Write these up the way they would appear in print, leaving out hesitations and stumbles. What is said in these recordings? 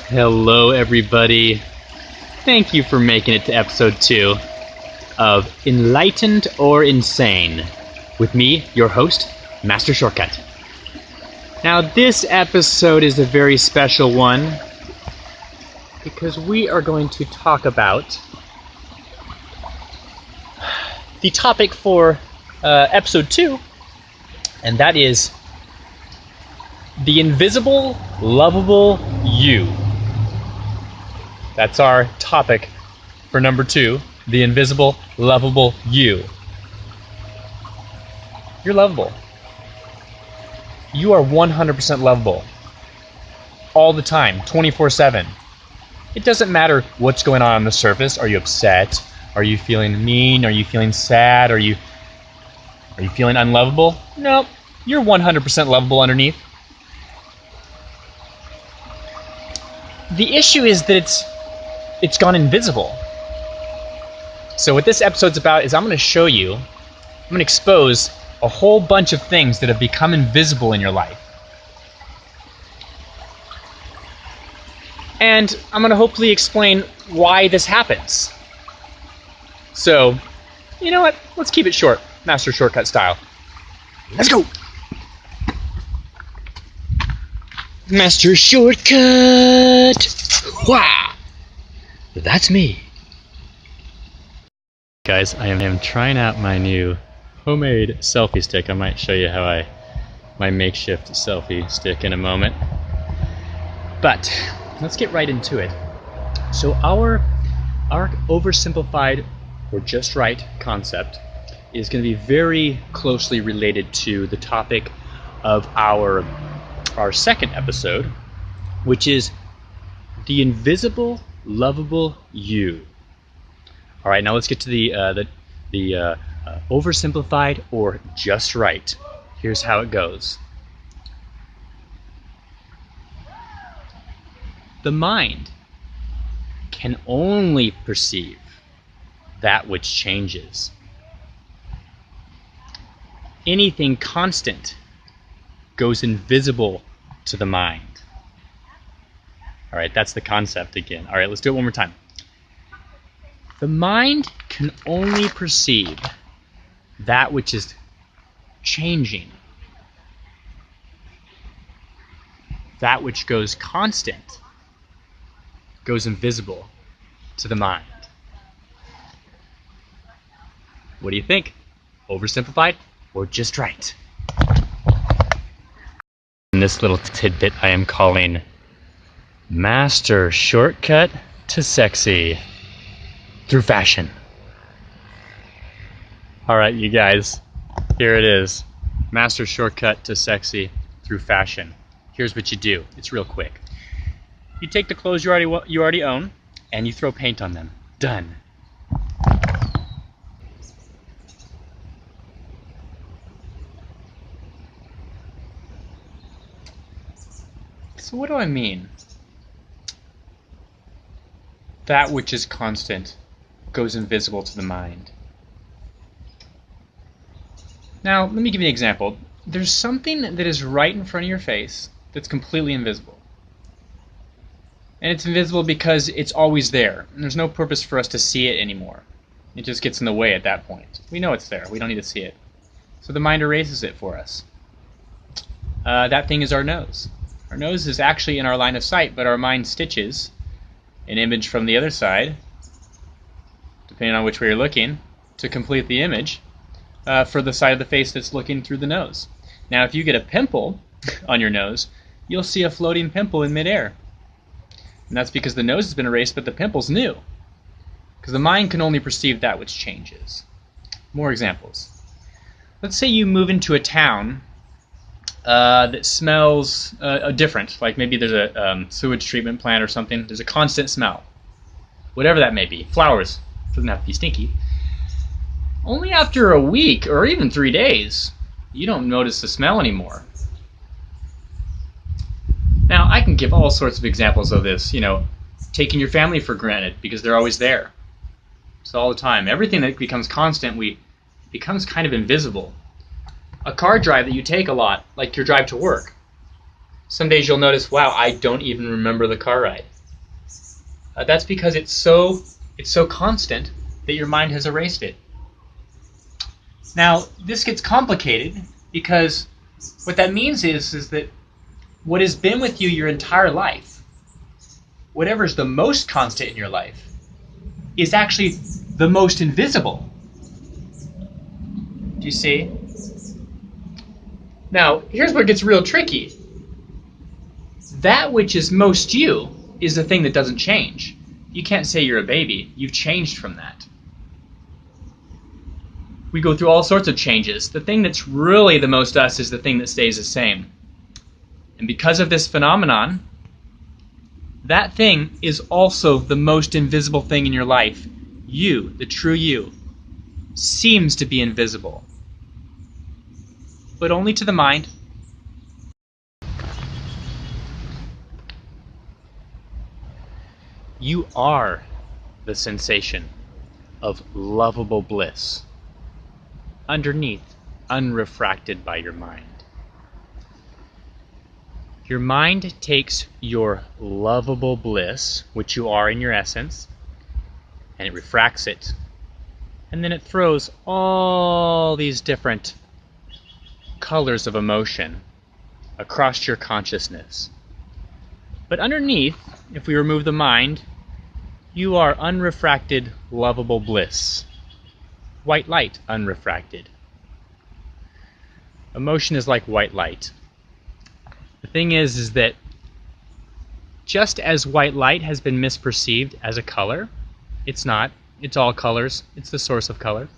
Hello, everybody. Thank you for making it to episode 2 of Enlightened or Insane with me, your host, Master Shortcut. Now, this episode is a very special one because we are going to talk about the topic for episode 2, and that is the invisible, lovable you. That's our topic for number 2, the invisible, lovable you. You're lovable. You are 100% lovable. All the time, 24/7. It doesn't matter what's going on the surface. Are you upset? Are you feeling mean? Are you feeling sad? Are you feeling unlovable? No, you're 100% lovable underneath. The issue is that it's gone invisible. So what this episode's about is I'm going to expose a whole bunch of things that have become invisible in your life. And I'm going to hopefully explain why this happens. So, you know what? Let's keep it short, Master Shortcut style. Let's go! Master Shortcut! Wah! That's me. Guys, I am trying out my new homemade selfie stick. I might show you my makeshift selfie stick in a moment. But let's get right into it. So our oversimplified or just right concept is going to be very closely related to the topic of our second episode, which is the invisible, lovable you. All right, now let's get to the oversimplified or just right. Here's how it goes. The mind can only perceive that which changes. Anything constant goes invisible to the mind. All right, that's the concept again. All right, let's do it one more time. The mind can only perceive that which is changing. That which goes constant goes invisible to the mind. What do you think? Oversimplified or just right? In this little tidbit I am calling Master Shortcut to Sexy through fashion. Alright, you guys, here it is. Master Shortcut to Sexy through fashion. Here's what you do. It's real quick. You take the clothes you already own and you throw paint on them. Done. So what do I mean? That which is constant goes invisible to the mind. Now, let me give you an example. There's something that is right in front of your face that's completely invisible. And it's invisible because it's always there. And there's no purpose for us to see it anymore. It just gets in the way at that point. We know it's there. We don't need to see it. So the mind erases it for us. That thing is our nose. Our nose is actually in our line of sight, but our mind stitches an image from the other side, depending on which way you're looking, to complete the image for the side of the face that's looking through the nose. Now, if you get a pimple on your nose, you'll see a floating pimple in midair. And that's because the nose has been erased, but the pimple's new. Because the mind can only perceive that which changes. More examples. Let's say you move into a town that smells different, like maybe there's a sewage treatment plant or something. There's a constant smell, whatever that may be. Flowers, doesn't have to be stinky. Only after a week or even 3 days, you don't notice the smell anymore. Now, I can give all sorts of examples of this. You know, taking your family for granted because they're always there. So all the time, everything that becomes constant, becomes kind of invisible. A car drive that you take a lot, like your drive to work. Some days you'll notice, wow, I don't even remember the car ride. That's because it's so constant that your mind has erased it. Now, this gets complicated because what that means is that what has been with you your entire life, whatever's the most constant in your life, is actually the most invisible. Do you see? Now, here's where it gets real tricky. That which is most you is the thing that doesn't change. You can't say you're a baby. You've changed from that. We go through all sorts of changes. The thing that's really the most us is the thing that stays the same. And because of this phenomenon, that thing is also the most invisible thing in your life. You, the true you, seems to be invisible. But only to the mind. You are the sensation of lovable bliss, underneath, unrefracted by your mind. Your mind takes your lovable bliss, which you are in your essence, and it refracts it. And then it throws all these different colors of emotion across your consciousness. But underneath, if we remove the mind, you are unrefracted, lovable bliss. White light, unrefracted. Emotion is like white light. The thing is that just as white light has been misperceived as a color, it's not. It's all colors. It's the source of color.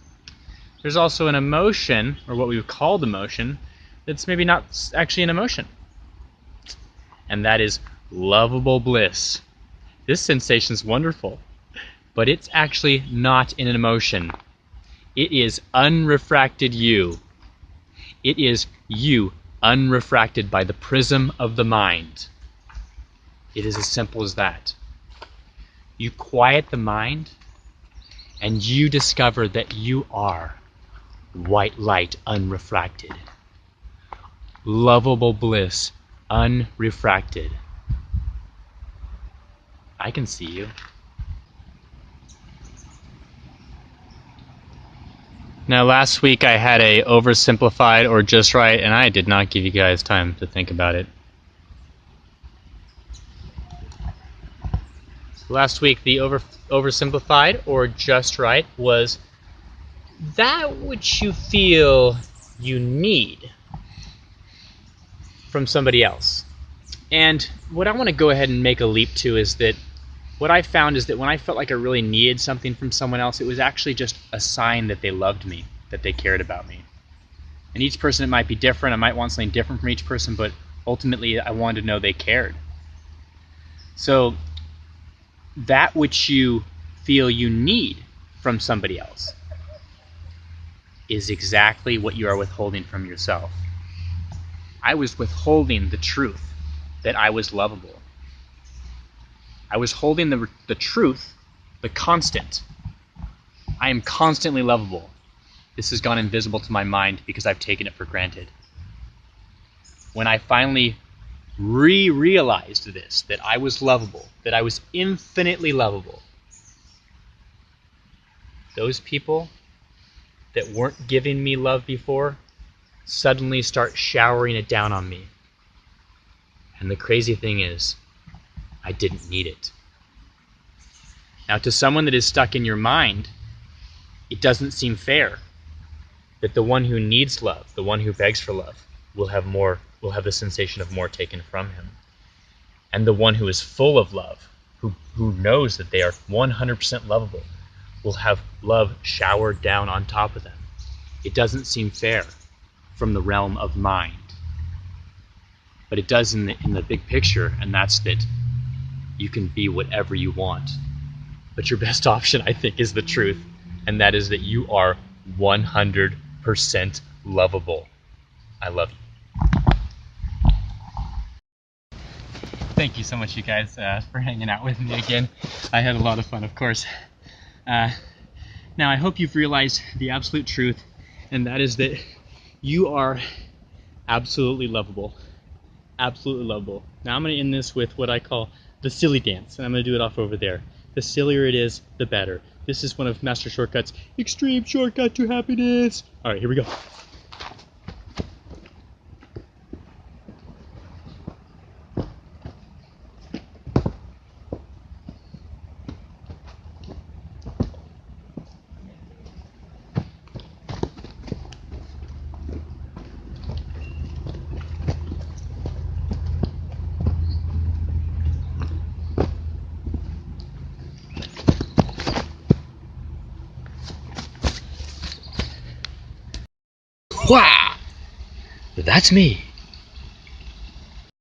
There's also an emotion, or what we've called emotion, that's maybe not actually an emotion. And that is lovable bliss. This sensation is wonderful, but it's actually not an emotion. It is unrefracted you. It is you unrefracted by the prism of the mind. It is as simple as that. You quiet the mind, and you discover that you are white light unrefracted. Lovable bliss unrefracted. I can see you. Now, last week I had a oversimplified or just right, and I did not give you guys time to think about it. Last week, the oversimplified or just right was that which you feel you need from somebody else. And what I want to go ahead and make a leap to is that what I found is that when I felt like I really needed something from someone else, it was actually just a sign that they loved me, that they cared about me. And each person, it might be different. I might want something different from each person, but ultimately I wanted to know they cared. So that which you feel you need from somebody else is exactly what you are withholding from yourself. I was withholding the truth that I was lovable. I was holding the truth, the constant. I am constantly lovable. This has gone invisible to my mind because I've taken it for granted. When I finally realized this, that I was lovable, that I was infinitely lovable, those people that weren't giving me love before suddenly start showering it down on me. And the crazy thing is, I didn't need it. Now, to someone that is stuck in your mind, it doesn't seem fair that the one who needs love, the one who begs for love, will have the sensation of more taken from him. And the one who is full of love, who knows that they are 100% lovable, will have love showered down on top of them. It doesn't seem fair from the realm of mind. But it does in the big picture, and that's that you can be whatever you want. But your best option, I think, is the truth, and that is that you are 100% lovable. I love you. Thank you so much, you guys, for hanging out with me again. I had a lot of fun, of course. Now, I hope you've realized the absolute truth, and that is that you are absolutely lovable. Absolutely lovable. Now I'm going to end this with what I call the silly dance, and I'm going to do it off over there. The sillier it is, the better. This is one of Master Shortcut's extreme shortcut to happiness. All right, here we go. Wah! That's me.